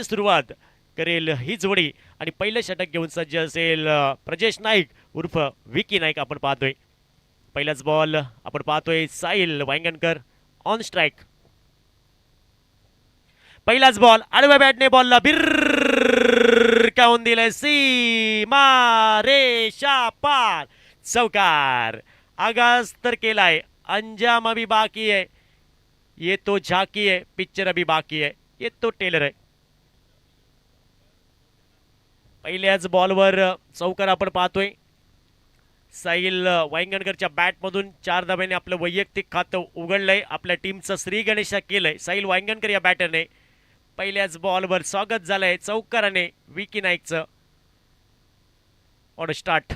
सुरुवात करेल ही जोडी आणि पहिलं षटक घेऊन सज्ज असेल प्रजेश नाईक उर्फ विकी नाईक आपण पाहतोय. पहिलाच बॉल आपण पाहतोय साहिल वांगणकर ऑन स्ट्राईक. पहिलाच बॉल आडव्या बॅटने बॉलला बिरकावून दिलंय सीमा रेषा पार चौकार. आगाज तर केलाय, अंजाम अभी बाकी है, ये तो झाकी है, पिक्चर अभी बाकी है, ये तो टेलर आहे. पहिल्याच बॉलवर चौकार आपण पाहतोय. साहिल वांगणकरच्या बॅटमधून 4 धाब्याने आपलं वैयक्तिक खातं उघडलंय, आपल्या टीमचं श्री गणेशा केलंय साहिल वांगणकर या बॅटरने. पहिल्याच बॉलवर स्वागत झालंय चौकाराने विकी नाईकचं. On start.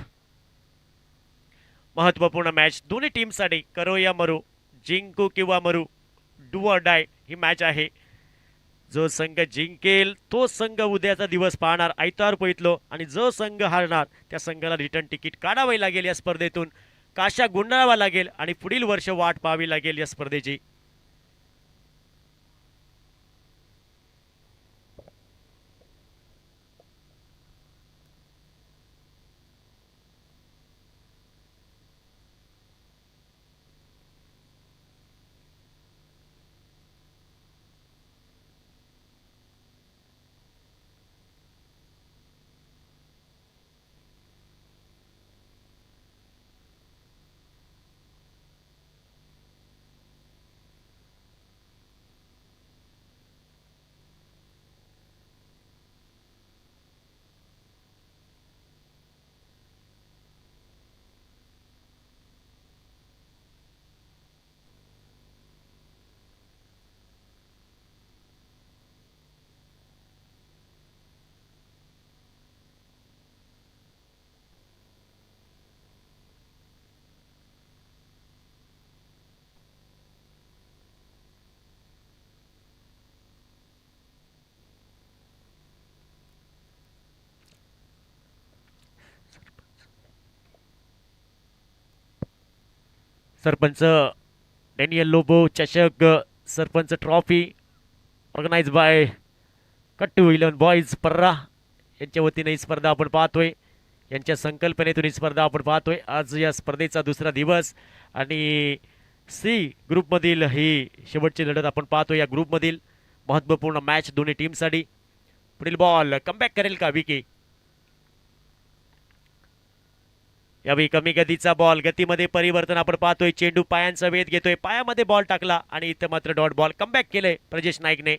महत्त्वपूर्ण मॅच दोन्ही टीमसाठी, करो या मरू, जिंकू किंवा मरू, डू ऑर डाय ही मॅच आहे. जो संघ जिंकेल तो संघ उद्याचा दिवस पाहणार आयतार पोहितलो, आणि जो संघ हारणार त्या संघाला रिटर्न तिकीट काढावे लागेल या स्पर्धेतून, काशा गुंडाळावा लागेल आणि पुढील वर्ष वाट पाहावी लागेल या स्पर्धेची. सरपंच डॅनियल लोबो चषक सरपंच ट्रॉफी ऑर्गनाइज बाय कट्टू 11 बॉयज पर्रा यांच्या वतीने ही स्पर्धा आपण पाहतोय. यांच्या संकल्पनेतून ही स्पर्धा आपण पाहतोय. आज या स्पर्धेचा दुसरा दिवस आणि सी ग्रुपमधील ही शेवटची लढत आपण पाहतोय. या ग्रुपमधील महत्त्वपूर्ण मॅच दोन्ही टीमसाठी. पुढील बॉल कमबॅक करेल का विकी? यावेळी कमी गतीचा बॉल, गतीमध्ये परिवर्तन आपण पाहतोय. चेंडू पायांचा वेध घेतोय, पायामध्ये बॉल टाकला आणि इथं मात्र डॉट बॉल. कमबॅक केलंय प्रजेश नाईकने.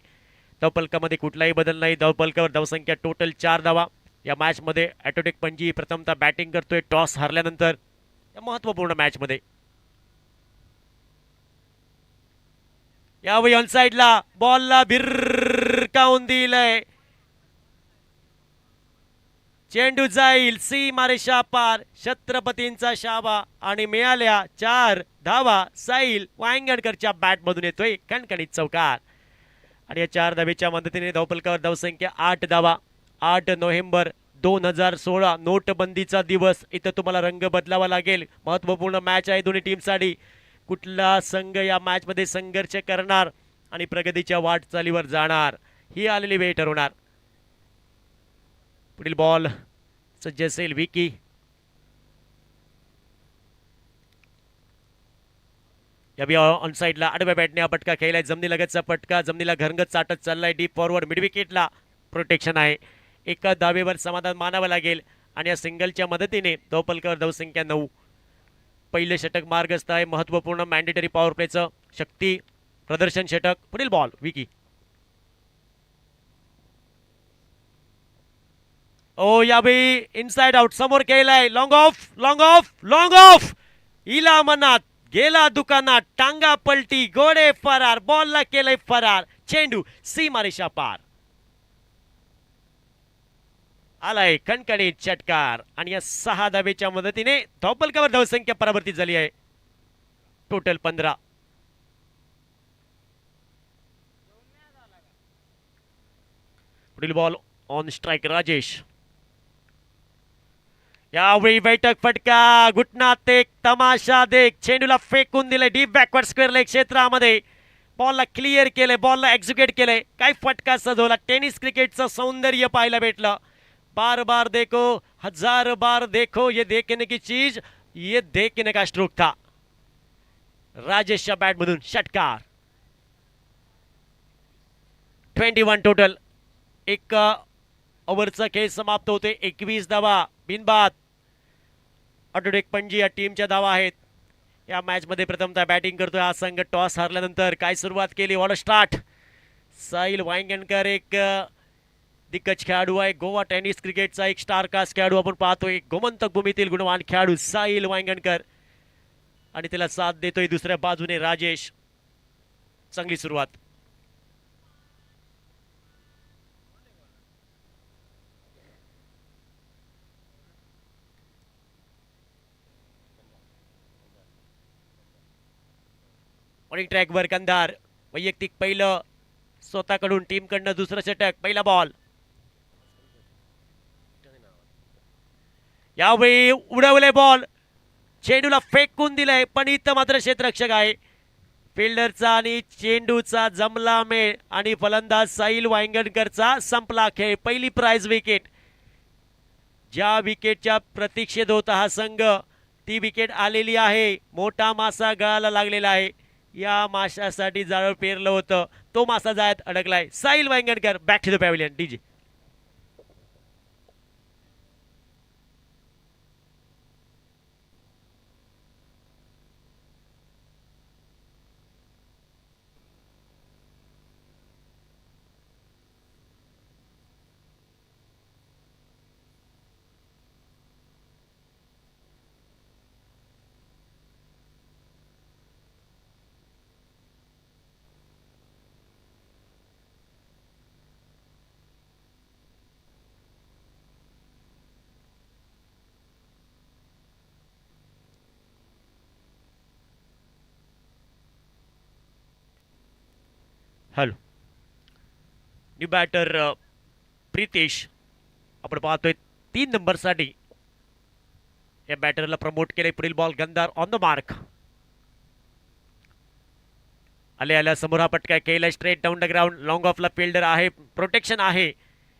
धावपलकामध्ये कुठलाही बदल नाही. धावपलकावर धावसंख्या टोटल 4 धावा. या मॅचमध्ये ॲटोटेक पणजी प्रथमतः बॅटिंग करतोय टॉस हारल्यानंतर या महत्त्वपूर्ण मॅचमध्ये. यावेळी ऑन साईडला बॉलला भिरकावून दिलंय. चेंडू जाईल सीमारेषा पार, छत्रपतींचा शाबा आणि मिळाल्या 4 धावा. साहिल वांगणकरच्या बॅटमधून येतोय कणकणीत चौकार आणि या 4 धावेच्या मदतीने धावपलकावर धावसंख्या 8 धावा. 8 नोव्हेंबर 2016 नोटबंदीचा दिवस. इथं तुम्हाला रंग बदलावा लागेल. महत्त्वपूर्ण मॅच आहे दोन्ही टीमसाठी. कुठला संघ या मॅचमध्ये संघर्ष करणार आणि प्रगतीच्या वाटचालीवर जाणार ही आलेली वेळ ठरवणार. पुढील बॉल सज्ज असेल विकी. या ऑन साईडला आडव्या बॅटने हा पटका खेळलाय. जमिनीलगतचा पटका, जमिनीला घरंगत चाटत चाललाय. डीप फॉरवर्ड मिड विकेटला प्रोटेक्शन आहे. एका धावेवर समाधान मानावं लागेल आणि या सिंगलच्या मदतीने धावपलकावर धावसंख्या 9. पहिले षटक मार्गस्थ आहे. महत्त्वपूर्ण मॅन्डेटरी पॉवर प्लेचं शक्ती प्रदर्शन षटक. पुढील बॉल विकी. ओ यावेळी इनसाइड आउट समोर केलाय. Long off, long off, long off. इला मनात गेला दुकानात, टांगा पलटी, गोडे फरार. बॉलला केलंय फरार. चेंडू सीमारेषा पार. आलाय कणकणीत षटकार आणि या 6 धावेच्या मदतीने धावपलकावर धावसंख्या परावर्तित झाली आहे. टोटल 15. पुढील बॉल ऑन स्ट्राइक राजेश. यावेळी बैठक फटका, घुटना तेक, तमाशा देख. चेंडूला फेकून दिले डीप बॅकवर्ड स्क्वेअर लेग क्षेत्रामध्ये. बॉलला क्लिअर केलंय, बॉलला एक्झिक्युट केलंय. काय फटका सजवला. टेनिस क्रिकेटचं सौंदर्य पाहायला भेटलं. बार बार देखो, हजार बार देखो, ये देखने की चीज, ये देखने का स्ट्रोक था. राजेशच्या बॅटमधून षटकार. 21 टोटल. एक ओव्हरचा खेळ समाप्त होतोय. 21 धावा बिनबाद. ऑटोडेक पणजी या टीमच्या धावा आहेत. या मॅचमध्ये प्रथमतः बॅटिंग करतोय हा संघ. टॉस हारल्यानंतर काय सुरुवात केली. What start. साहिल वांगणकर एक दिग्गज खेळाडू आहे. गोवा टेनिस क्रिकेटचा एक स्टार कास्ट खेळाडू आपण पाहतोय. गोमंतक भूमीतील गुणवान खेळाडू साहिल वांगणकर आणि त्याला साथ देतोय दुसऱ्या बाजूने राजेश. चांगली सुरुवात. मॉर्निंग ट्रॅकवर कंधार. वैयक्तिक पहिलं स्वतःकडून टीमकडनं दुसरं षटक. पहिला बॉल. यावेळी उडवले बॉल. चेंडूला फेकून दिलंय पण इथं मात्र क्षेत्ररक्षक आहे. फिल्डरचा आणि चेंडूचा जमला मेळ आणि फलंदाज साहिल वांगणकरचा संपला खेळ. पहिली प्राइज विकेट. ज्या विकेटच्या प्रतीक्षेत होता हा संघ ती विकेट आलेली आहे. मोठा मासा गळाला लागलेला आहे. या माशासाठी जाळं पेरलं होतं. तो मासा जाळ्यात अडकलाय. Sahil Wangankar back to the pavilion. DJ. Hello. New batter Pritesh आपण पाहतोय 3 नंबरसाठी. या बॅटरला प्रमोट केले. पुढील बॉल गंधार ऑन द मार्क. आल्या समोर हा पटका केला. Straight down the ground. Long ऑफला फिल्डर आहे. प्रोटेक्शन आहे.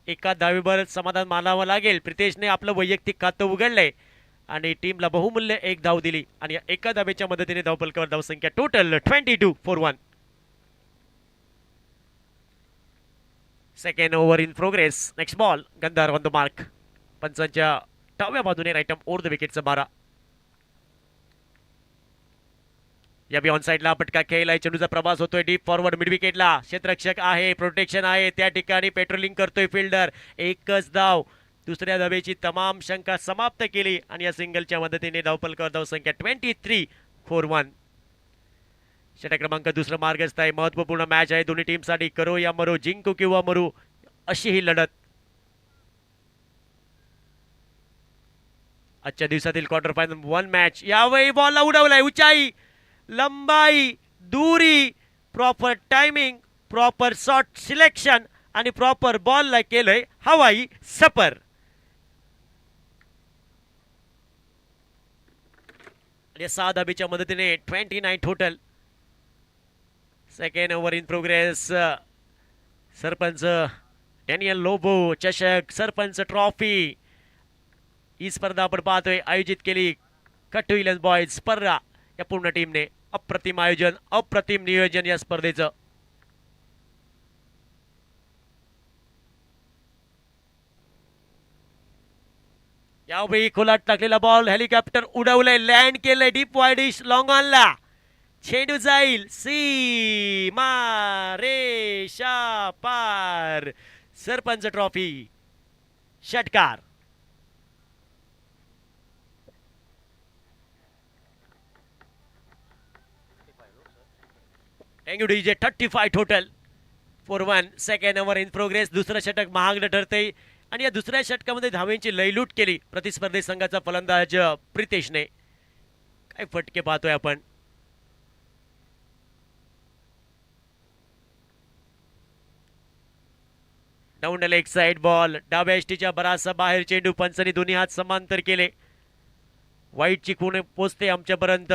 एका धावेवर समाधान मानावं लागेल. प्रितेशने आपलं वैयक्तिक खातं उघडलंय आणि टीमला बहुमूल्य एक धाव दिली आणि एका धावेच्या मदतीने धावफलकावर धावसंख्या total 22 for 1. Second over in progress. Next ball. गंधार ऑन द मार्क. पंचांच्या डाव्या बाजूने राईट आर्म ओव्हर द विकेटचा मारा. या बी ऑन साइडला पटका खेळलाय. चेंडूचा प्रवास होतोय डीप फॉरवर्ड मिड विकेटला. क्षेत्ररक्षक आहे. प्रोटेक्शन आहे. त्या ठिकाणी पेट्रोलिंग करतोय फिल्डर. एकच धाव. दुसऱ्या धावेची तमाम शंका समाप्त केली आणि या सिंगलच्या मदतीने धावफलकावर धावसंख्या 23 for 1. षटक क्रमांक दुसरा मार्गस्थ आहे. महत्वपूर्ण मॅच आहे दोन्ही टीमसाठी. करो या मरो, जिंकू किंवा मरू अशी ही लढत. आजच्या दिवसातील क्वार्टर फायनल 1 मॅच. यावेळी बॉलला उडवलाय. उंचाई, लंबाई, दुरी, proper timing, proper shot selection आणि प्रॉपर बॉलला केलंय हवाई सफर. आणि 6 धाबीच्या मदतीने 29 total. Second over in progress. Sarpanch Daniel Lobo चषक, सरपंच ट्रॉफी ही स्पर्धा आपण पाहतोय आयोजित केली कट्टू इलेव्हन बॉयज स्पर्धा या पूर्ण टीमने. अप्रतिम आयोजन, अप्रतिम नियोजन या स्पर्धेचं. यावेळी खोलात टाकलेला बॉल. हेलिकॉप्टर उडवलंय. लँड केलंय डीप वाईडिश लॉंग ऑनला. चेंडू जाईल सीमा रेषा पार. सरपंच ट्रॉफी षटकार. Thank you DJ. 35 total for 1. Second over in progress. दुसरं षटक महागडं ठरतंय आणि या दुसऱ्या षटकामध्ये धावेंची लयलूट केली प्रतिस्पर्धी संघाचा फलंदाज प्रितेशने. काय फटके पाहतोय आपण. Down leg side ball. डाव्या एसटीच्या बराचसा बाहेर चेंडू. पंचांनी दोन्ही हात समांतर केले. वाईटची खूण पोचते आमच्यापर्यंत.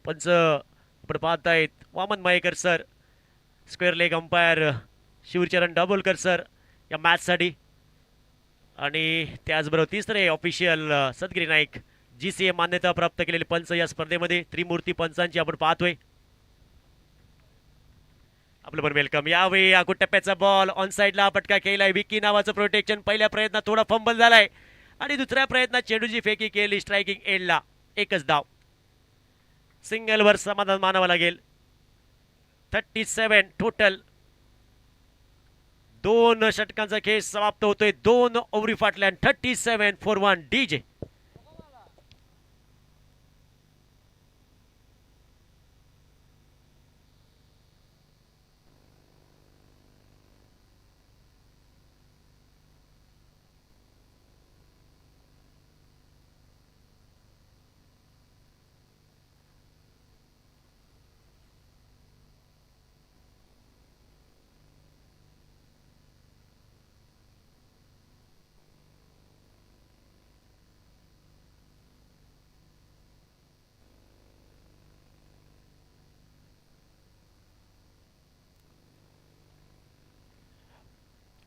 पंच आपण पाहतायत Vaman Mayekar sir. Square leg umpire Shivcharan Dabholkar sir या मॅचसाठी. आणि त्याचबरोबर तिसरे ऑफिशियल सदगिरी नाईक GCA मान्यता प्राप्त केलेले पंच या स्पर्धेमध्ये त्रिमूर्ती पंचांची आपण पाहतोय. आपलं पण वेलकम. यावेळी आकुट टप्प्याचा बॉल ऑन साईडला पटका केलाय. विकी नावाचं प्रोटेक्शन. पहिल्या प्रयत्नात थोडा फंबल झालाय आणि दुसऱ्या प्रयत्नात चेंडूची फेकी केली स्ट्रायकिंग एंडला. एकच धाव. सिंगलवर समाधान मानावं लागेल. 37 टोटल. 2 षटकांचा खेळ समाप्त होतोय. 2 ओव्हरी फाटल्या. 37 for 1 DJ.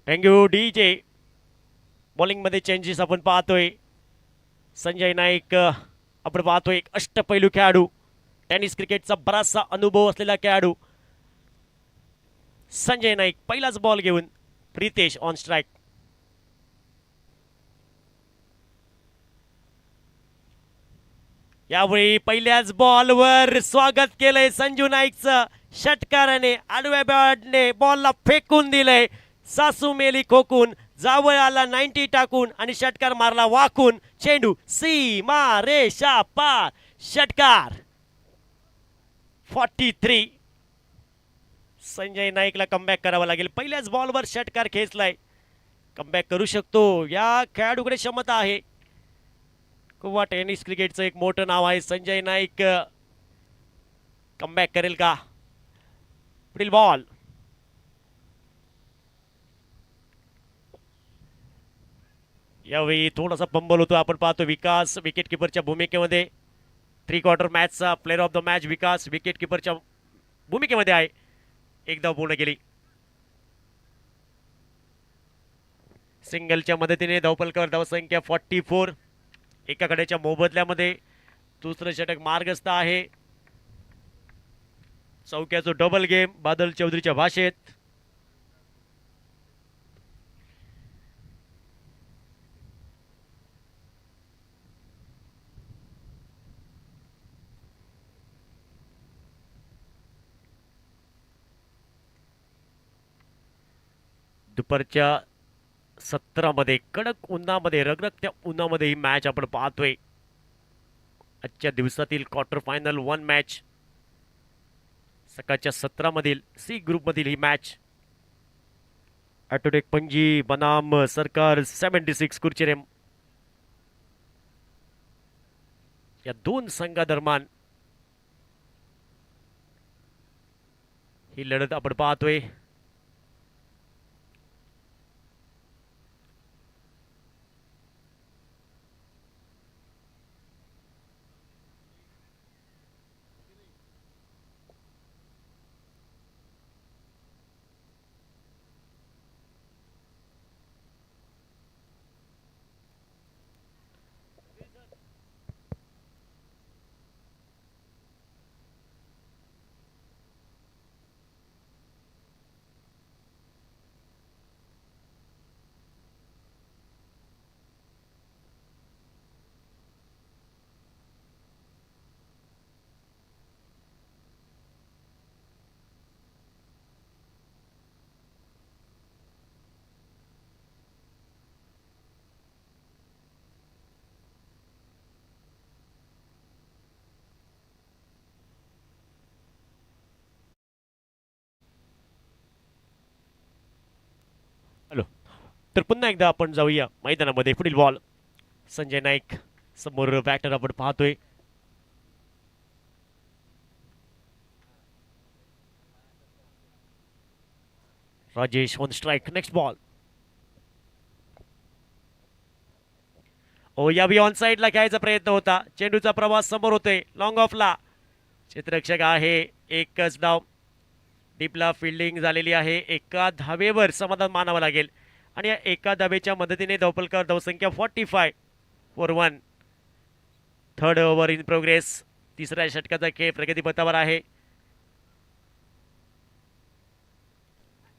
Thank you DJ. Bowling मध्ये चेंजेस आपण पाहतोय. संजय नाईक आपण पाहतोय एक अष्टपैलू खेळाडू. टेनिस क्रिकेटचा बराचसा अनुभव असलेला खेळाडू संजय नाईक. पहिलाच बॉल घेऊन प्रितेश ऑन स्ट्राईक. यावेळी पहिल्याच बॉलवर स्वागत केलंय संजू नाईकचं. षटकाराने आडव्या बॅटने बॉलला फेकून दिलंय. सासू मेली खोकून. जावळ आला 90 टाकून आणि षटकार मारला वाकून. चेंडू सीमा रेषा पार. षटकार 43. संजय नाईकला कमबॅक करावा लागेल. पहिल्याच बॉलवर षटकार खेचलाय. कमबॅक करू शकतो. या खेळाडूकडे क्षमता आहे. गोवा टेनिस क्रिकेटचं एक मोठं नाव आहे. संजय नाईक कमबॅक करेल का? पुढील बॉल. यावेळी थोडासा पंबल होतो. आपण पाहतो विकास विकेट किपरच्या भूमिकेमध्ये. 3/4 मॅचचा player of the match Vikas wicket किपरच्या भूमिकेमध्ये आहे. एक धाव पूर्ण केली. सिंगलच्या मदतीने धावफलकावर धावसंख्या 44. एका कडेच्या मोबदल्यामध्ये दुसरं षटक मार्गस्थ आहे. चौक्याचं डबल गेम बादल चौधरीच्या भाषेत. दुपारच्या सत्रामध्ये कडक उन्हामध्ये रगरगत्या उन्हामध्ये ही मॅच आपण पाहतोय. आजच्या दिवसातील क्वार्टर फायनल 1 मॅच. सकाळच्या सत्रामधील C ग्रुपमधील ही मॅच. ॲटोटेक पणजी बनाम सरकार 76 कुर्चेरेम या दोन संघादरम्यान ही लढत आपण पाहतोय. हॅलो. तर पुन्हा एकदा आपण जाऊया मैदानामध्ये. पुढील बॉल. संजय नाईक समोर बॅटर आपण पाहतोय. Rajesh on strike. Next ball. ओ यावी ऑन साईडला खेळायचा प्रयत्न होता. चेंडूचा प्रवास समोर होतोय. लॉंग ऑफला क्षेत्ररक्षक आहे. एकच धाव. डीपला फिल्डिंग झालेली आहे. एका धावेवर समाधान मानावं लागेल आणि या एका धावेच्या मदतीने धावपलकर धावसंख्या 45 for 1. Third over in progress. तिसऱ्या षटकाचा खेळ प्रगतीपथावर आहे.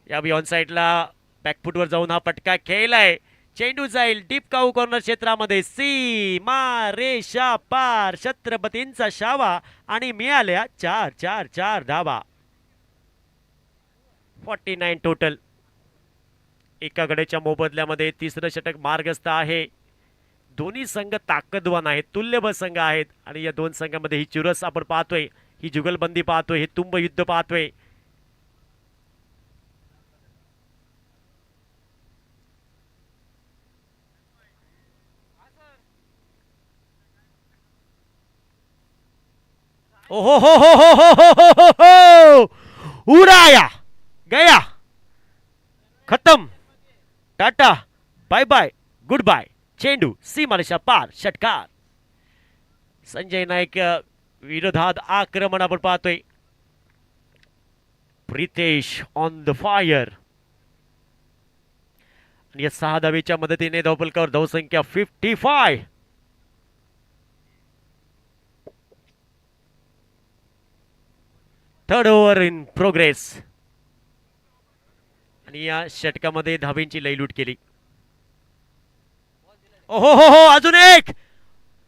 या ऑन साईडला बॅकफुटवर जाऊन हा फटका खेळलाय. चेंडू जाईल डीप काऊ कॉर्नर क्षेत्रामध्ये. सीमा रेषा पार. छत्रपतींचा शावा आणि मिळाल्या 4 धावा. 49 टोटल. एका गड्याच्या मोबदल्यामध्ये तिसरं षटक मार्गस्थ आहे. दोन्ही संघ ताकदवान आहेत, तुल्यबळ संघ आहेत आणि या दोन संघामध्ये ही चुरस आपण पाहतोय, ही जुगलबंदी पाहतोय, हे तुंब युद्ध पाहतोय. ओहो हो हो हो हो हो हो हो हो, उडाया गया, खत्म, टाटा, बाय बाय, गुड बाय. चेंडू सीमारेषा पार. षटकार. संजय नाईक विरोधात आक्रमण आपण पाहतोय. Pritesh on the fire. आणि या 6 धावेच्या मदतीने धावपलकावर धावसंख्या 55. Third over in progress. आणि या षटकामध्ये धावेंची लयलूट केली. ओहो हो हो, अजून एक.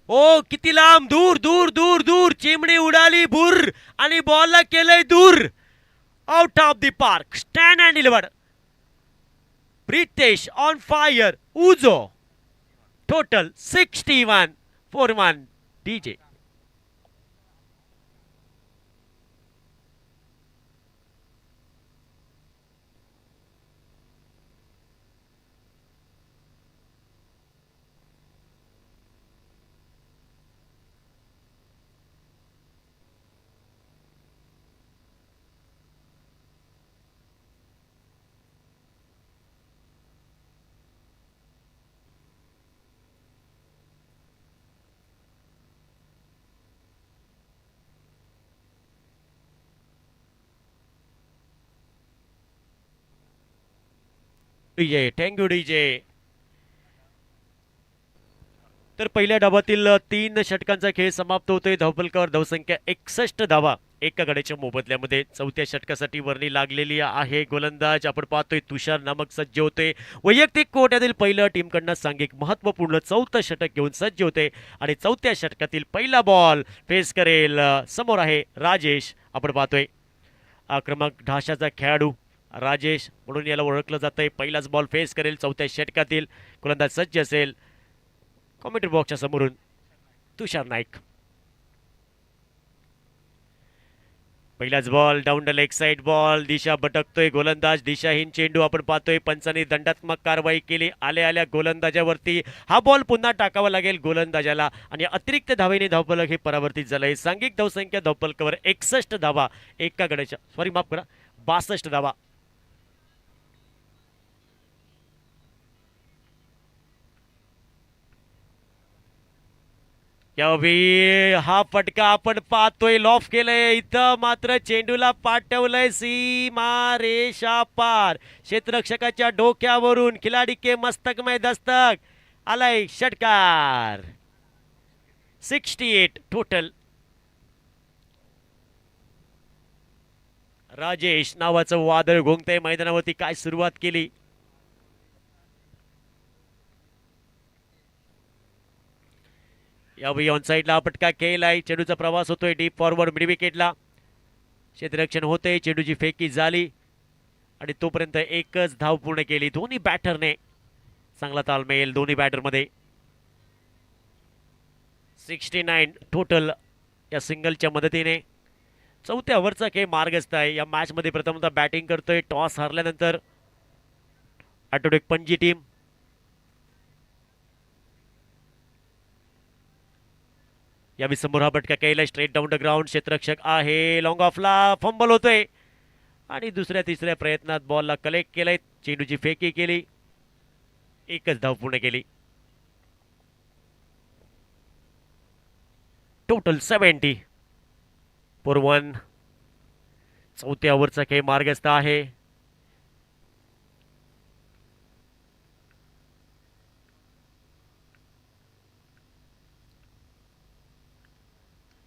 ओ किती लांब, दूर दूर दूर दूर. चिमणी उडाली भूर आणि बॉलला केलंय दूर. Out of the park. Stand and delivered. Pritesh on fire. उजो. Total 61 for 1. DJ. DJ. Thank you DJ. तर पहिल्या डावातील 3 षटकांचा खेळ समाप्त होतोय. धावपलकावर धावसंख्या 61 धावा एका गड्याच्या मोबदल्यामध्ये. चौथ्या षटकासाठी वर्णी लागलेली आहे. गोलंदाज आपण पाहतोय तुषार नामक सज्ज होते. वैयक्तिक कोट्यातील पहिलं टीमकडनं सांघिक महत्वपूर्ण चौथं षटक घेऊन सज्ज होते आणि चौथ्या षटकातील पहिला बॉल फेस करेल. समोर आहे राजेश. आपण पाहतोय आक्रमक ढाशाचा खेळाडू राजेश म्हणून याला ओळखलं जातंय. पहिलाच बॉल फेस करेल चौथ्या षटकातील. गोलंदाज सज्ज असेल. कॉमेंट्री बॉक्सच्या समोरून तुषार नाईक. पहिलाच ball down the leg side ball. दिशा भटकतोय. गोलंदाज दिशाहीन चेंडू आपण पाहतोय. पंचांनी दंडात्मक कारवाई केली. आल्या गोलंदाजावरती हा बॉल पुन्हा टाकावा लागेल गोलंदाजाला आणि अतिरिक्त धावेने धावफलक हे परावर्तित झालंय. सांघिक धावसंख्या धावफलकावर 61 धावा एका गड्याच्या, सॉरी माफ करा, 62 धावा. हा फटका आपण पाहतोय. लॉफ केलंय इथं, मात्र चेंडूला पाठवलंय सीमा रेषा पार. क्षेत्ररक्षकाच्या डोक्यावरून खिलाडी के मस्तक में दस्तक. आलाय षटकार. 68 टोटल. राजेश नावाचं वादळ घोंगतंय मैदानावरती. काय सुरुवात केली. यावेळी ऑन साईडला फटका केलाय. चेंडूचा प्रवास होतोय डीप फॉरवर्ड मिड विकेटला. क्षेत्ररक्षण होते. चेंडूची फेकी झाली आणि तोपर्यंत एकच धाव पूर्ण केली. दोन्ही बॅटरने चांगला तालमेल दोन्ही बॅटरमध्ये. 69 टोटल या सिंगलच्या मदतीने. चौथ्या ओव्हरचा खेळ मार्गस्थ आहे. या मॅच मध्ये प्रथमतः बॅटिंग करतोय टॉस हारल्यानंतर ऑटोडेक पणजी टीम. यावेळी समोर हा फटका केला स्ट्रेट डाऊन द ग्राउंड. क्षेत्ररक्षक आहे लॉंग ऑफला. फंबल होतोय आणि दुसऱ्या तिसऱ्या प्रयत्नात बॉलला कलेक्ट केलाय. चेंडूची फेकी केली. एकच धाव पूर्ण केली. Total 70 for 1. चौथ्या ओव्हरचा खेळ मार्गस्थ आहे.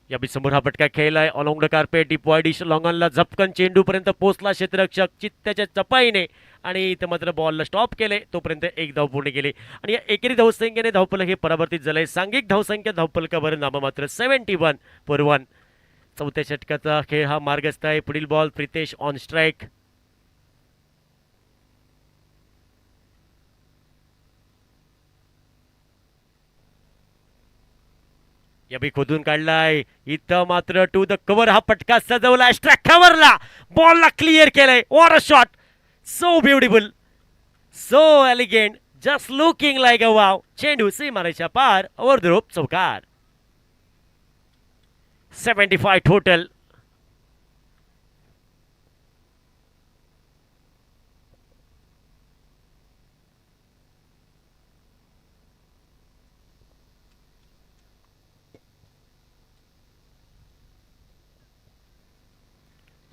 या बी समोर हा फटका खेळलाय along the carpet deep wideish लॉंगॉनला झपकन चेंडू पर्यंत पोहोचला क्षेत्ररक्षक चित्त्याच्या चपाईने आणि इथं मात्र बॉलला स्टॉप केले. तोपर्यंत एक धाव पूर्ण केली आणि या एकेरी धावसंख्येने धावफलक हे परावर्तित झालंय. सांघिक धावसंख्या धावफलकावर नाममात्र 71 चौथ्या षटकाचा खेळ हा मार्गस्थ आहे. पुढील बॉल प्रितेश ऑन स्ट्राईक. या बी खोदून काढलाय. इथं मात्र टू द कव्हर हा फटका सजवला. स्ट्राईक कव्हरला बॉलला क्लिअर केलंय. What a shot, so beautiful, so elegant, just looking like a wow. चेंडू सीमारेषा पार, ओव्हर द रोप, चौकार. 75 टोटल.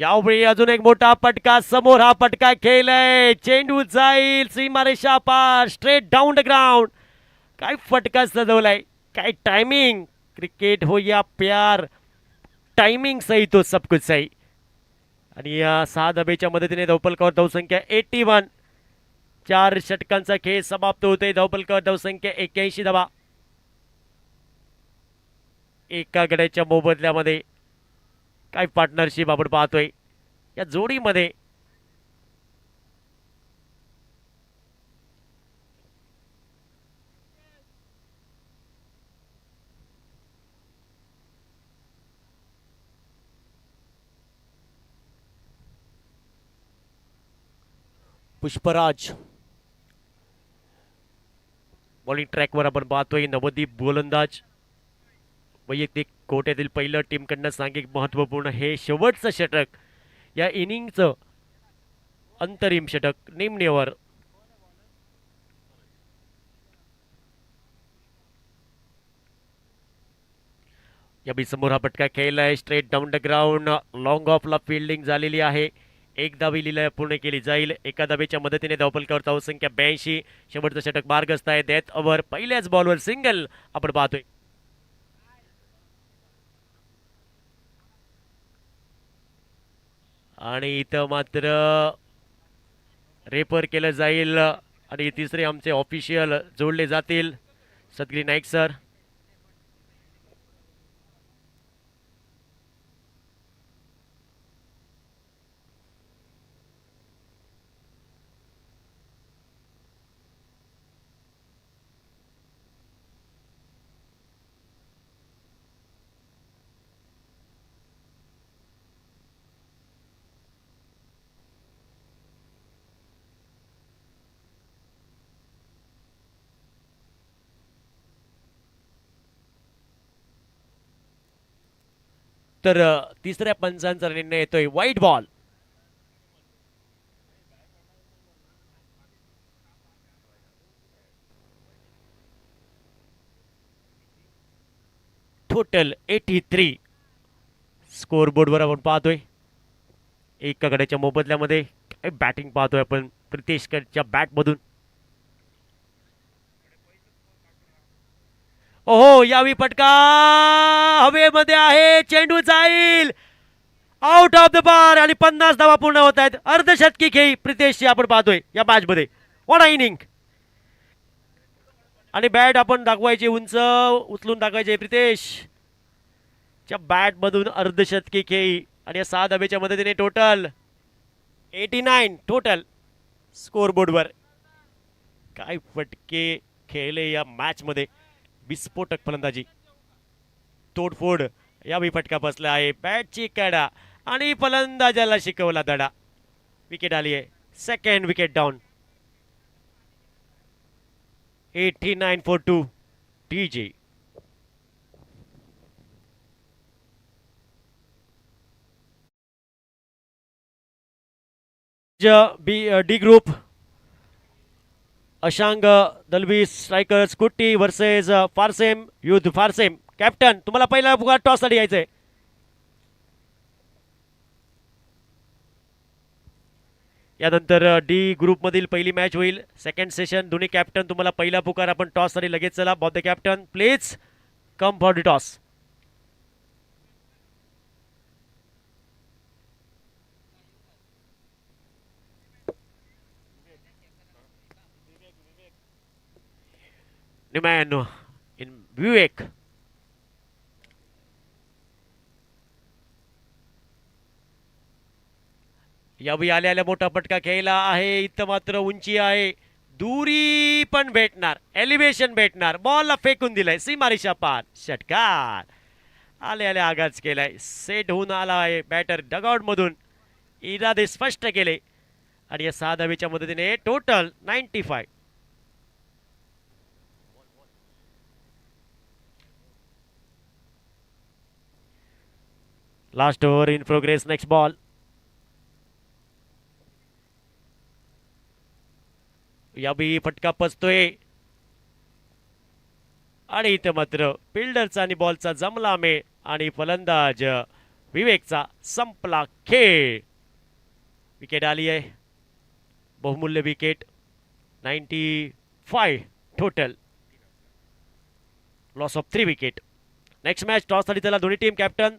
यावेळी अजून एक मोठा फटका समोर हा फटका खेळलाय. चेंडू जाईल सीमारेषा पार, स्ट्रेट डाऊन द ग्राउंड. काय फटका सजवलाय, काय टायमिंग. क्रिकेट हो या प्यार, टायमिंग सही तो सब कुछ सही. आणि या 6 धावेच्या मदतीने धावफलकावर धावसंख्या 81. 4 षटकांचा खेळ समाप्त होते. धावफलकावर धावसंख्या 81 धावा. एका गड्याच्या मोबदल्यामध्ये काय पार्टनरशिप आपण पाहतोय या जोडीमध्ये. पुष्पराज बॉलिंग ट्रॅकवर आपण पाहतोय. नवदीप गोलंदाज. वैयक्तिक कोट्यातील पहिलं टीमकडनं सांघिक महत्वपूर्ण हे शेवटचं षटक, या इनिंगचं अंतरिम षटक निम्नेवर. या बी समोर हा फटका खेळलाय. Straight down the ground, long ऑफला फिल्डिंग झालेली आहे. एक धावी लिलाय पूर्ण केली जाईल. एका धावेच्या मदतीने धावफलकावर धावसंख्या 82. शेवटचं षटक मार्गस्थ आहे. डेथ ओव्हर, पहिल्याच बॉलवर सिंगल आपण पाहतोय. आणि इथं मात्र रेफर केलं जाईल आणि तिसरे आमचे ऑफिशियल जोडले जातील. सदगिरी नाईक सर. तर तिसऱ्या पंचांचा निर्णय येतोय. वाईट बॉल. टोटल 83. स्कोअरबोर्डवर आपण पाहतोय एका गड्याच्या मोबदल्यामध्ये काय बॅटिंग पाहतोय आपण प्रितेशच्या बॅटमधून. ओहो, यावी फटका हवेमध्ये आहे. चेंडू जाईल आउट ऑफ द बार आणि 50 धावा पूर्ण होत आहेत. अर्धशतकी खेळी प्रितेशची आपण पाहतोय या मॅच मध्ये. What a inning. आणि बॅट आपण दाखवायची उंच उचलून दाखवायचे. प्रितेश च्या बॅट मधून अर्धशतकी खेळी आणि या 6 धावेच्या मदतीने टोटल 89 टोटल स्कोअरबोर्डवर. काय फटके खेळले या मॅच मध्ये. विस्फोटक फलंदाजी, तोडफोड. यावेळी फटका बसला आहे. बॅटची कडा आणि फलंदाजाला शिकवला धडा. विकेट आली आहे. Second wicket down. 89 for 2 TJ. D group Ashang Dalvi strikers Kutti versus Farsem youth Farsem. Captain तुम्हाला पहिला टॉस साठी यायचंय. यानंतर डी ग्रुप मधील पहिली मॅच होईल. Second session. दोन्ही कॅप्टन तुम्हाला पहिला पुकार. आपण टॉस साठी लगेच चला. Both the captain please come for the toss. Niman in विवेक. यावेळी आल्या मोठा फटका खेळला आहे. इथं मात्र उंची आहे. दुरी पण भेटणार. एलिव्हेशन भेटणार. बॉलला फेकून दिलाय. सीमारेषा पार. षटकार. आल्या आगाज केलाय. सेट होऊन आला आहे बॅटर डगआउट मधून. इरादे स्पष्ट केले आणि या 6 धावेच्या मदतीने total 95. Last over in progress. Next ball. यावेळी फटका पचतोय आणि इथं मात्र फिल्डरचा आणि बॉलचा जमला मेळ आणि फलंदाज विवेकचा संपला खेळ. विकेट आली आहे. बहुमूल्य wicket. 95 total. Loss of 3 wicket. Next match toss साठी त्याला दोन्ही टीम कॅप्टन.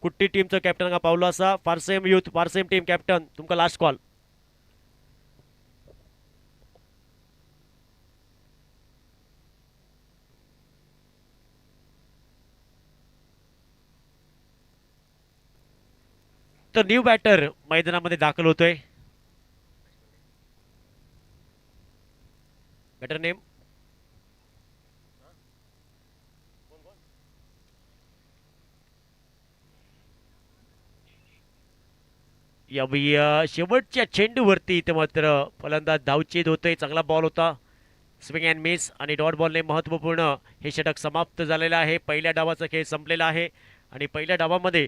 कुठली टीमचं कॅप्टन का पावलो असा. फारसेम यूथ फारसेम टीम कॅप्टन तुमका लास्ट कॉल. तर न्यू बॅटर मैदानामध्ये दाखल होतोय. बॅटर नेम यावेळी शेवटच्या चेंडूवरती इथे मात्र फलंदाज धावचेत होतोय. चांगला बॉल होता. स्विंग अँड मिस आणि डॉट बॉलने महत्त्वपूर्ण हे षटक समाप्त झालेलं आहे. पहिल्या डावाचा खेळ संपलेला आहे आणि पहिल्या डावामध्ये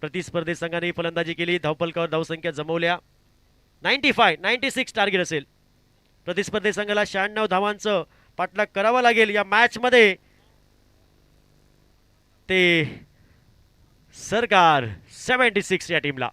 प्रतिस्पर्धी संघाने फलंदाजी केली. धावफलकावर धावसंख्या जमवल्या. 95 96 टार्गेट असेल. प्रतिस्पर्धी संघाला 96 धावांचं पाठलाग करावा लागेल या मॅच मध्ये. ते सरकार 76 या टीमला.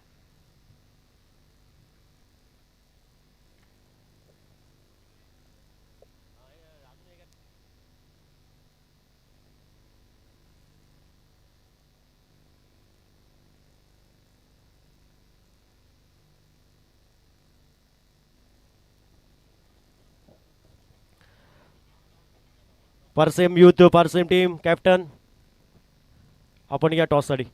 Parsem youth Parsem team captain आपण या टॉस साठी.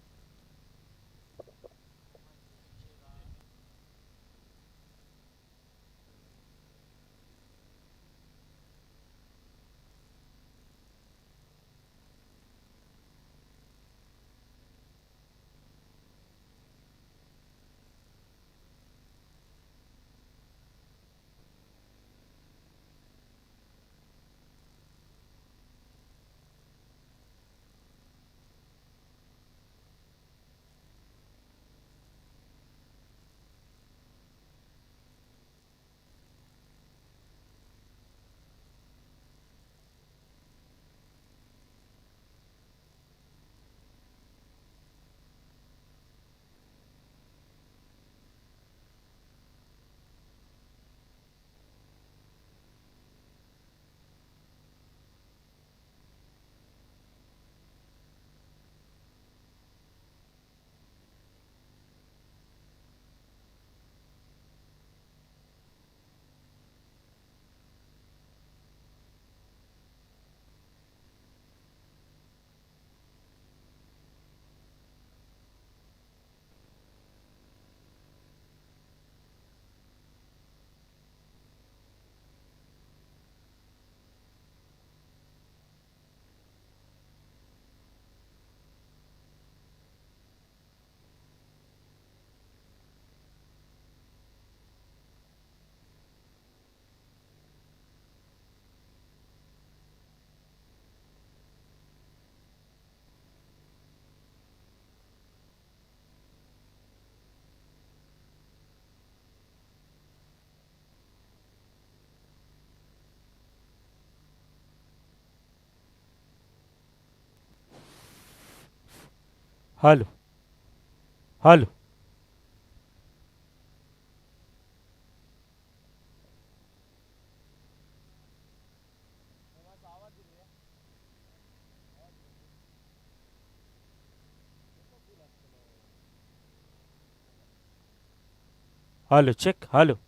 Hello hello. Hello check hello.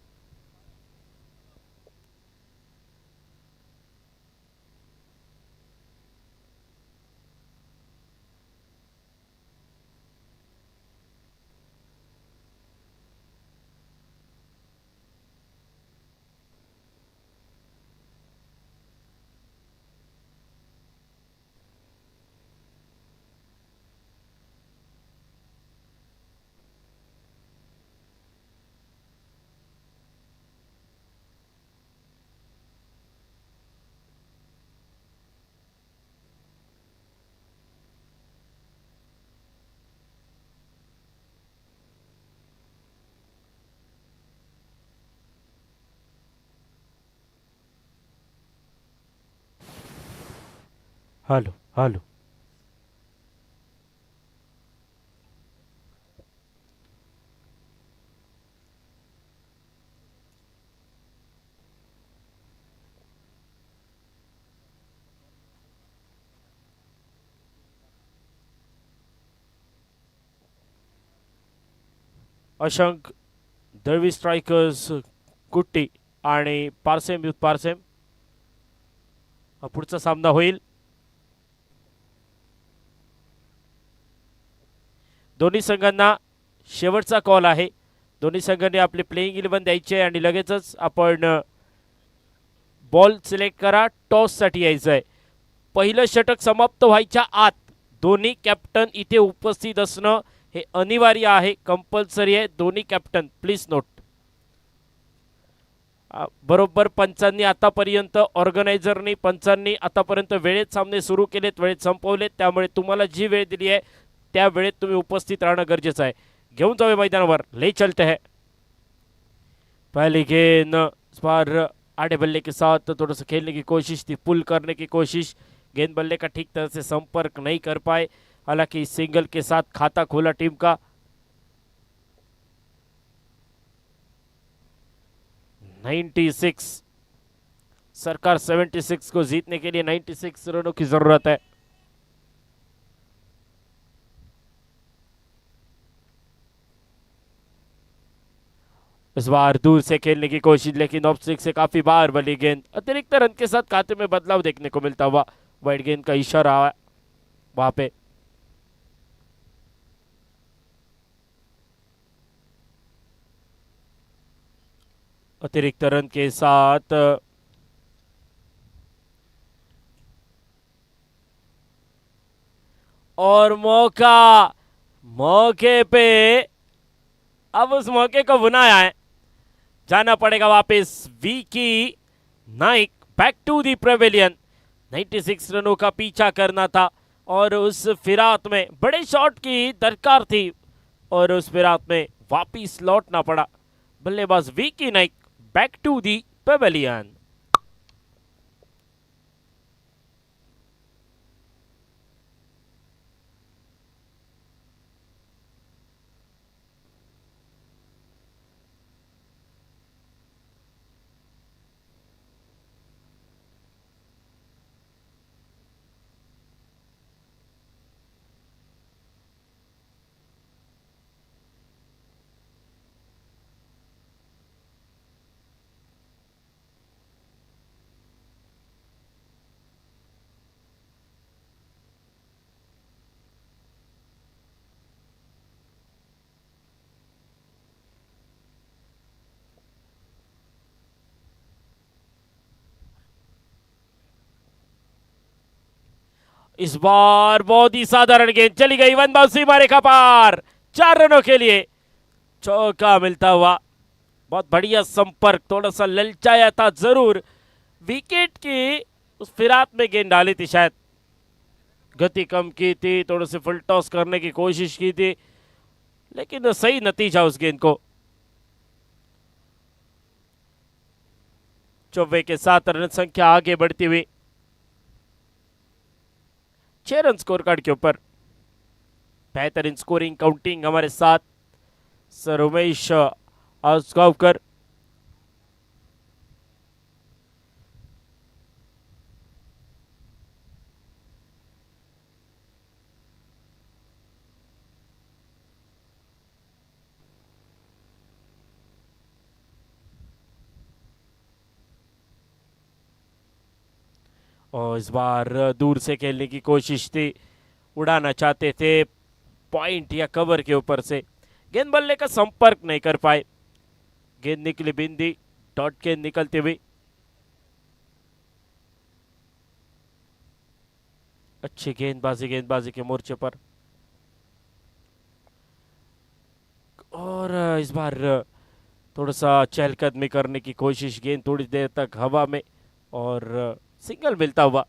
Hello hello. Ashank Dalvi strikers Kutti आणि पारसेम युथ पारसेम हा पुढचा सामना होईल. दोन्ही संघांना शेवटचा कॉल आहे. दोन्ही संघांनी आपले प्लेइंग 11 द्यायचे आणि लगेचच आपण बॉल सिलेक्ट करा. टॉससाठी यायचं आहे. पहिलं षटक समाप्त व्हायच्या आत दोन्ही कॅप्टन इथे उपस्थित असणं हे अनिवार्य आहे, कंपल्सरी आहे. दोन्ही कॅप्टन प्लीज नोट. बरोबर पंचांनी आतापर्यंत ऑर्गनायझरनी पंचांनी आतापर्यंत वेळेत सामने सुरू केलेत, वेळेत संपवलेत. त्यामुळे तुम्हाला जी वेळ दिली आहे त्या वेळेत तुम्ही उपस्थित राहणं गरजेचं आहे. घेऊन जाऊया मैदानावर. ले चलते हैं. पहली गेंद इस बार आड़े बल्ले के साथ थोड़ा सा खेलने की कोशिश थी, पुल करने की कोशिश. गेंद बल्ले का ठीक तरह से संपर्क नहीं कर पाए. हालांकि सिंगल के साथ खाता खोला टीम का. 96 सरकार 76 को जीतने के लिए 96 रनों की जरूरत है. इस बार दूर से खेलने की कोशिश, लेकिन ऑफ स्टिक से काफी बार बली गेंद. अतिरिक्त रन के साथ खाते में बदलाव देखने को मिलता हुआ. वाइड गेंद का इशारा वहां पे. अतिरिक्त रन के साथ और मौके पे अब उस मौके को बुनाया है. जाना पड़ेगा वापस. Vicky Naik back to the pavilion. 96 रनों का पीछा करना था और उस फिरात में बड़े शॉट की दरकार थी और उस फिरात में वापिस लौटना पड़ा. बल्लेबाज Vicky Naik back to the pavilion. इस बार बहुत ही साधारण गेंद चली गई. वन बाउंस सीमा रेखा पार. 4 रनों के लिए चौका मिलता हुआ. बहुत बढ़िया संपर्क. थोड़ा सा ललचाया था जरूर. विकेट की उस फिरात में गेंद डाली थी, शायद गति कम की थी, थोड़े से फुल टॉस करने की कोशिश की थी, लेकिन सही नतीजा उस गेंद को. 94 के साथ रन संख्या आगे बढ़ती हुई. 6 रन स्कोर कार्ड के ऊपर. बेहतरीन स्कोरिंग काउंटिंग हमारे साथ सर उमेश आसगावकर। और इस बार दूर से खेलने की कोशिश थी, उड़ाना चाहते थे पॉइंट या कवर के ऊपर से, गेंद बल्ले का संपर्क नहीं कर पाए। गेंद निकली बिंदी, डॉट गेंद निकलती हुई। अच्छी गेंदबाजी के मोर्चे पर। और इस बार थोड़ा सा चहलकदमी करने की कोशिश, गेंद थोड़ी देर तक हवा में और सिंगल मिलता हुआ।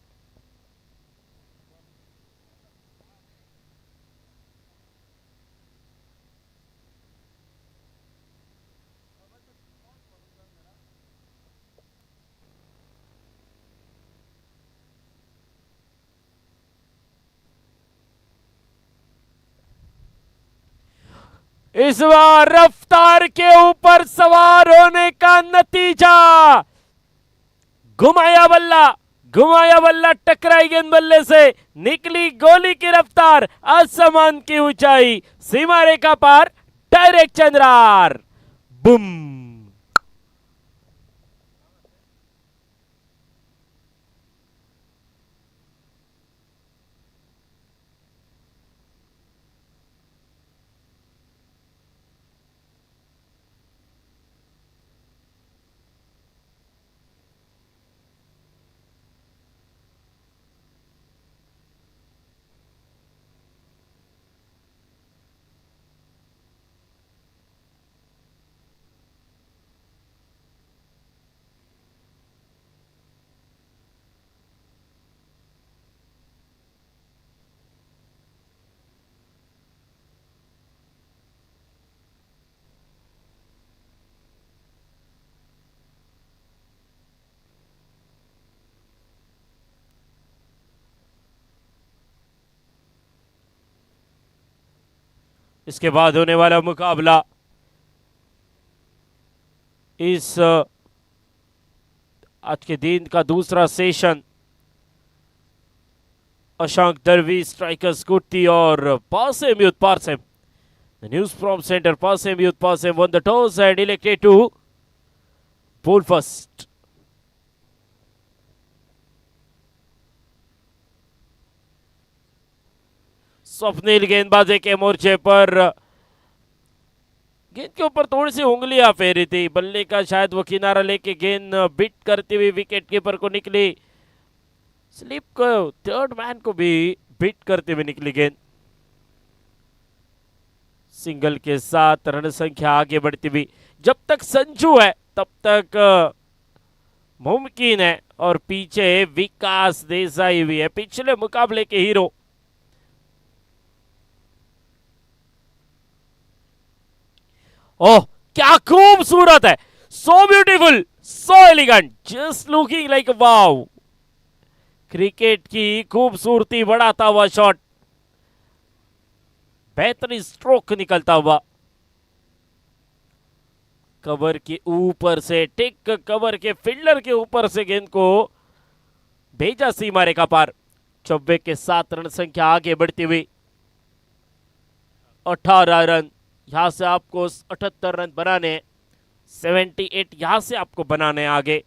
इस बार रफ्तार के ऊपर सवार होने का नतीजा, घुमाया बल्ला टकराई गेंद बल्ले से, निकली गोली की रफ्तार, आसमान की ऊंचाई, सीमा रेखा पार, डायरेक्ट चंद्रार, बुम। इसके बाद होने वाला मुकाबला इस आज के दिन का दूसरा सेशन, अशांक दरवी स्ट्राइकर्स कुट्टी और पासेम youth Parsem. The news from center, Pasem Youth Pasem won the toss and elected to bowl first. Swapnil गेंदबाजी के मोर्चे पर, गेंद के ऊपर थोड़ी सी उंगलियां फेरी थी, बल्ले का शायद वो किनारा लेके गेंद बिट करती हुई विकेट कीपर को निकली, स्लिप को थर्ड मैन को भी बिट करते हुए निकली गेंद। सिंगल के साथ रन संख्या आगे बढ़ती हुई। जब तक संजू है तब तक मुमकिन है, और पीछे विकास देसाई भी है, पिछले मुकाबले के हीरो। ओह क्या खूबसूरत है, so beautiful, so elegant, just looking like wow. Cricket की खूबसूरती बढ़ाता हुआ शॉट, बेहतरीन स्ट्रोक निकलता हुआ, कवर के ऊपर से, टिक कवर के फील्डर के ऊपर से गेंद को भेजा सीमा रेखा पार। 24 के 7 रन संख्या आगे बढ़ती हुई। 18 रन, यहां से आपको 78 रन बनाने, 78 यहां से आपको बनाने आगे।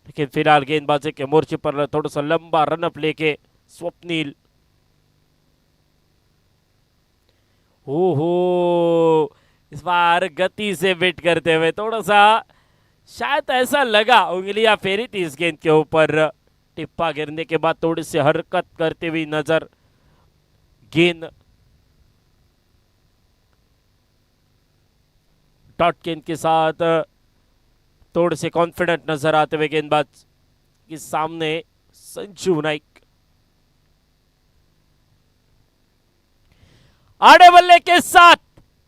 लेकिन फिलहाल गेंदबाजी के मोर्चे पर थोड़ा सा लंबा रनअप लेके स्वप्निल, ओहो इस बार गति से बिट करते हुए, थोड़ा सा शायद ऐसा लगा उंगलियां फेरी थी इस गेंद के ऊपर, टिप्पा गिरने के बाद थोड़ी सी हरकत करती हुई नजर गेंद। डॉट गेंद के साथ थोड़े से कॉन्फिडेंट नजर आते हुए गेंदबाज के सामने संजू नाइक। आड़े बल्ले के साथ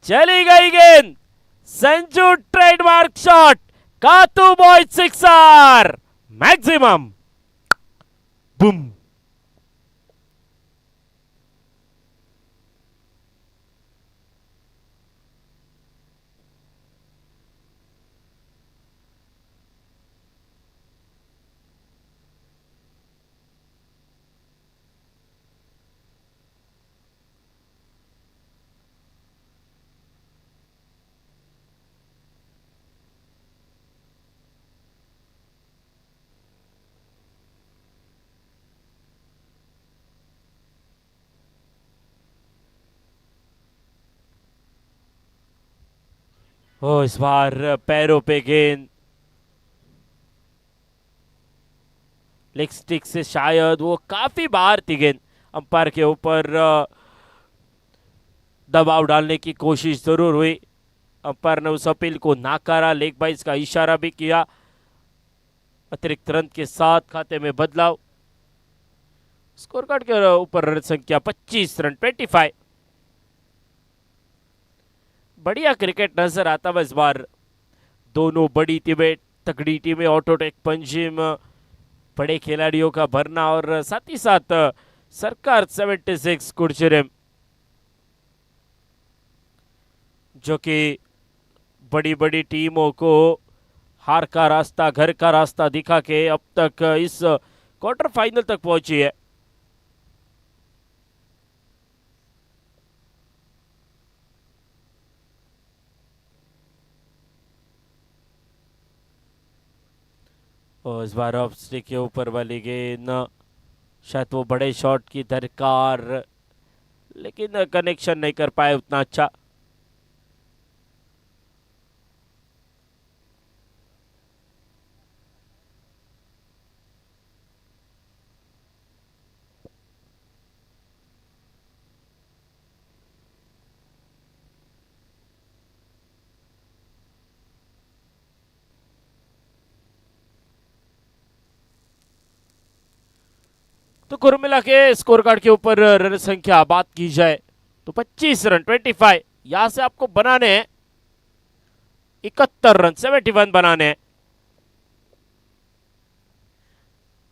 चली गई गेंद, संजू ट्रेडमार्क शॉट, कातू बॉय सिक्सर, मैक्सिमम, बूम। इस बार पैरों पे गेंद, लेग स्टिक से शायद वो काफी बाहर थी गेंद। अंपायर के ऊपर दबाव डालने की कोशिश जरूर हुई। अंपायर ने उस अपील को नाकारा, लेग बाइस का इशारा भी किया। अतिरिक्त रन के साथ खाते में बदलाव। स्कोर कार्ड के ऊपर रन संख्या 25 रन 25। बढ़िया क्रिकेट नजर आता है इस बार। दोनों बड़ी टीमें, तगड़ी टीमें, ऑटोटेक पंजिम, बड़े खिलाड़ियों का भरना और साथ ही साथ सरकार 76 कुर्चुरेम, जो कि बड़ी बड़ी टीमों को हार का रास्ता, घर का रास्ता दिखा के अब तक इस क्वार्टर फाइनल तक पहुंची है। और इस बार ऑफ स्टिक के ऊपर वाली गेंद, शायद वो बड़े शॉट की दरकार, लेकिन कनेक्शन नहीं कर पाए उतना अच्छा। तो कुल मिला के स्कोर कार्ड के ऊपर रन संख्या बात की जाए तो 25 रन 25। यहां से आपको बनाने हैं 71 रन 71 बनाने हैं।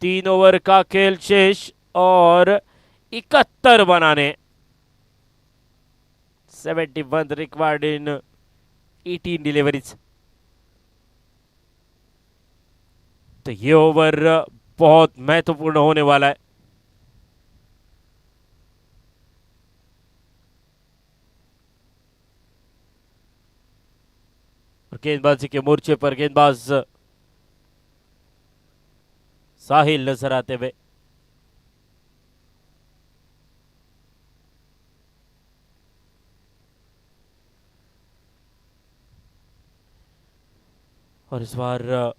3 ओवर का खेल शेष और 71 बनाने। 71 रिक्वायर्ड इन 18 डिलीवरीज। तो ये ओवर बहुत महत्वपूर्ण होने वाला है। और गेंदबाजी के मोर्चे पर गेंदबाज साहिल नजर आते हुए। और इस बार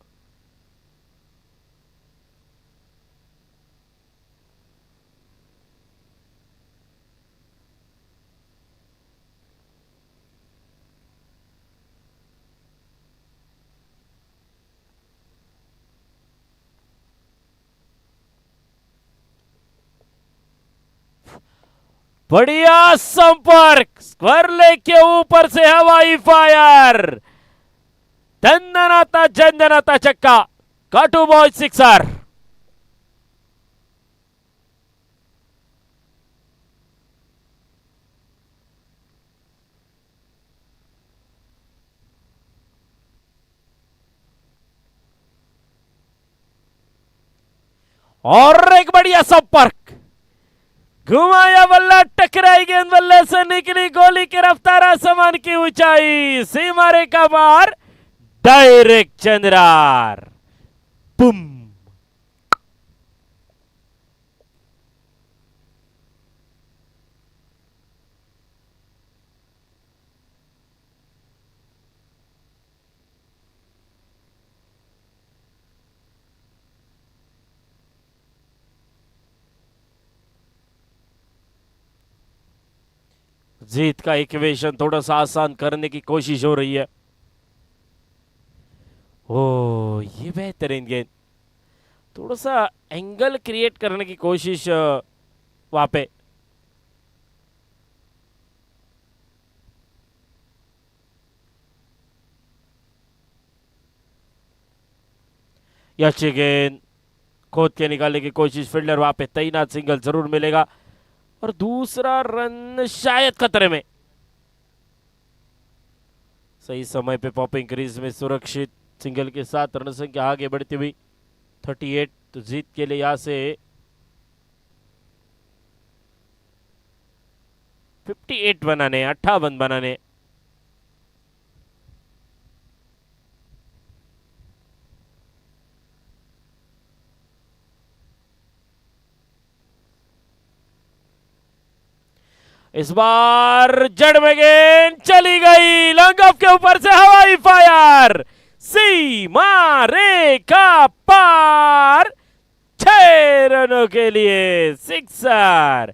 बढ़िया संपर्क, स्क्वायर लेग के ऊपर से हवाई फायर, दंदनाता जंदनाता चक्का, काटू बॉय सिक्सर। और एक बढ़िया संपर्क, घुमाया बल्ला, टकराई गेंद, बल्ले से निकली गोली की रफ्तार, आसमान की ऊंचाई, सीमा रेखा बाहर, डायरेक्ट चंद्रार, बुम। जीत का इक्वेशन थोड़ा सा आसान करने की कोशिश हो रही है। ओ, ये बेहतरीन गेंद, थोड़ा सा एंगल क्रिएट करने की कोशिश वहां पे। अच्छी गेंद, खोद के निकालने की कोशिश, फील्डर वहां पे तैनात, सिंगल जरूर मिलेगा और दूसरा रन शायद खतरे में। सही समय पे पॉपिंग क्रीज में सुरक्षित सिंगल के साथ रन संख्या आगे बढ़ती हुई 38। तो जीत के लिए यहां से 58 बनाने, 58 बनाने। इस बार जड़ में गेंद चली गई, लॉन्ग ऑफ के ऊपर से हवाई फायर, सीमा रेखा पार, 6 रनों के लिए सिक्सर,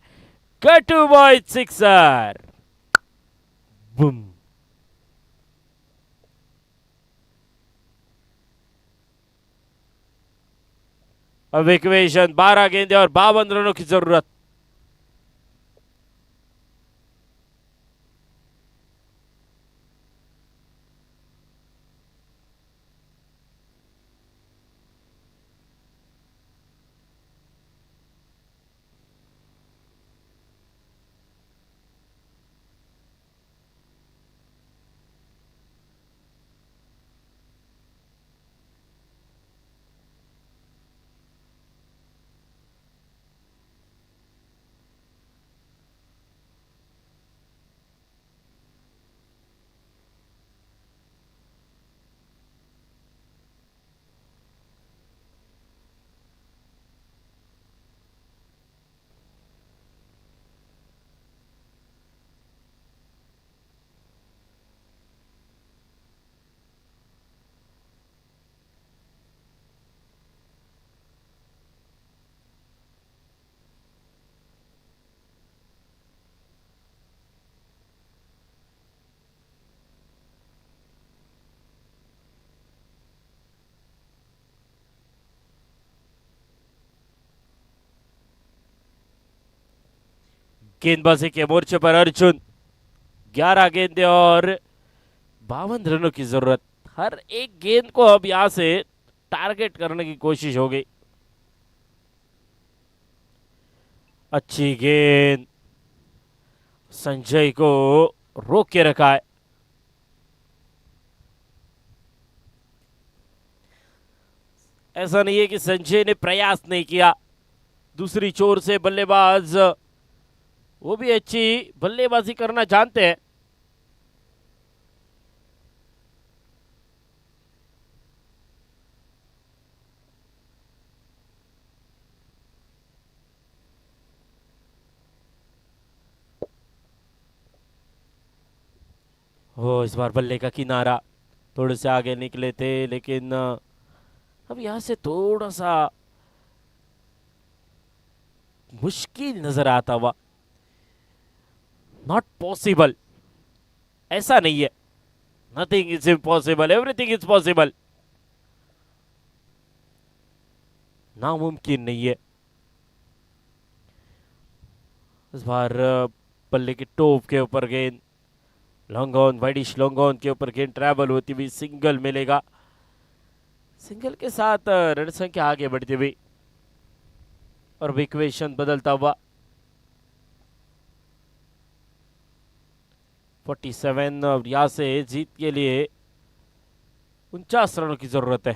कटू बॉय सिक्सर। बूम। अब इक्वेशन 12 गेंदे और 52 रनों की जरूरत। गेंदबाजी के मोर्चे पर अर्जुन, 11 गेंदे और 52 रनों की जरूरत। हर एक गेंद को अब यहां से टारगेट करने की कोशिश हो गई। अच्छी गेंद, संजय को रोक के रखा है। ऐसा नहीं है कि संजय ने प्रयास नहीं किया। दूसरी छोर से बल्लेबाज वो भी अच्छी बल्लेबाजी करना जानते हैं। हो, इस बार बल्ले का किनारा, थोड़े से आगे निकले थे लेकिन अब यहां से थोड़ा सा मुश्किल नजर आता हुआ। नॉट पॉसिबल, ऐसा नहीं है। Nothing is impossible, everything is possible. नामुमकिन नहीं है। इस बार बल्ले के टोप के ऊपर गेंद, long on, wideish long on के ऊपर गेंद ट्रैवल होती हुई सिंगल मिलेगा। सिंगल के साथ रन संख्या आगे बढ़ती हुई और इक्वेशन बदलता हुआ। 47 और यहां से जीत के लिए 49 रनों की जरूरत है।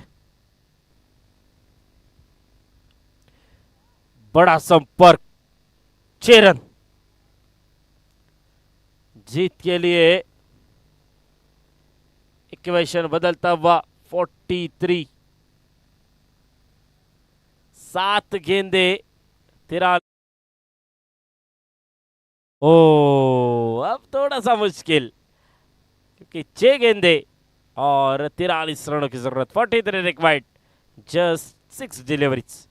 बड़ा संपर्क, 6 रन। जीत के लिए इक्वेशन बदलता हुआ 43, 7 गेंदे, 13। ओ, अब थोड़ा सा मुश्किल, क्योंकि 6 गेंदे और 43 रनों की जरूरत। 43 रिक्वायर्ड, जस्ट 6 डिलीवरीज।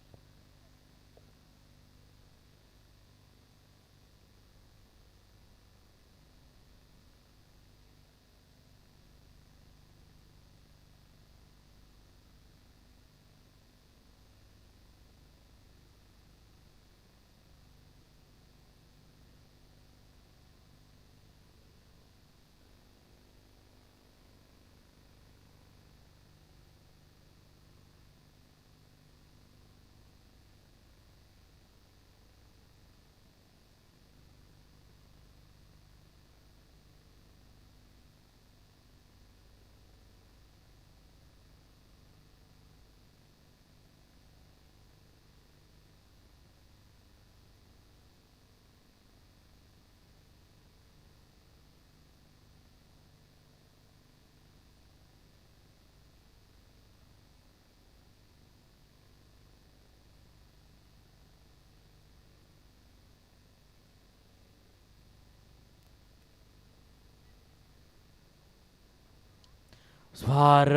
इस बार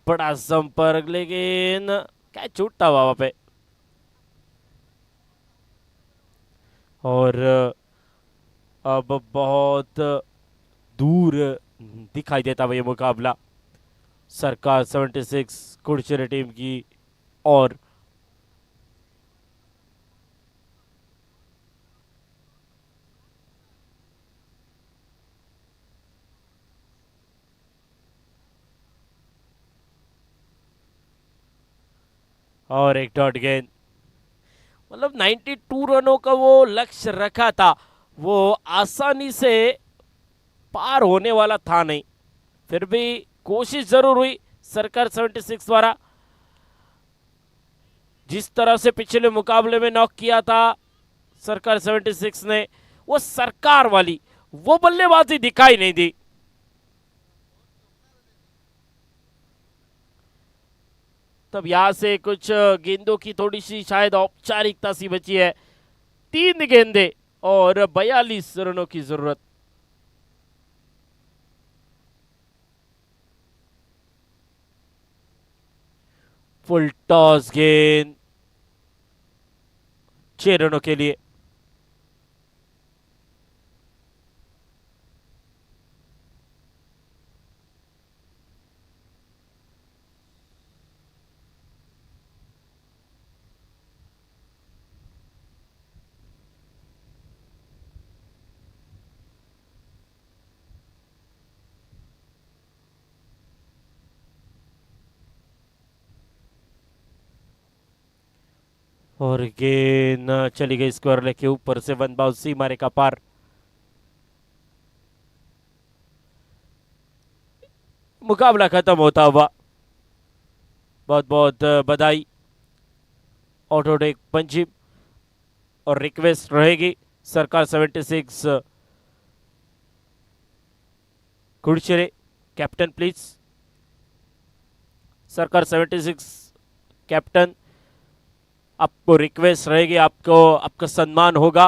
बड़ा संपर्क, लेकिन क्या छूटता हुआ वहां पे। और अब बहुत दूर दिखाई देता हुआ ये मुकाबला सरकार 76 कुड़चिरे टीम की। और एक डॉट गेंद, मतलब 92 रनों का वो लक्ष्य रखा था, वो आसानी से पार होने वाला था नहीं। फिर भी कोशिश जरूर हुई सरकार 76 द्वारा। जिस तरह से पिछले मुकाबले में नॉक किया था सरकार 76 ने, वो सरकार वाली वो बल्लेबाजी दिखाई नहीं दी। तब यहां से कुछ गेंदों की थोड़ी सी शायद औपचारिकता सी बची है। 3 गेंदे और 42 रनों की जरूरत। फुल टॉस गेंद 6 रनों के लिए। और गेंद चली गई स्क्वायर लेग के ऊपर से, वन बाउंस सीमा रेखा पार। मुकाबला खत्म होता हुआ। बहुत बहुत बधाई ऑटोडेक पंजिम। और रिक्वेस्ट रहेगी सरकार 76 कुड़चिरे, कैप्टन प्लीज। सरकार 76 कैप्टन, आपको रिक्वेस्ट रहेगी, आपको आपका सम्मान होगा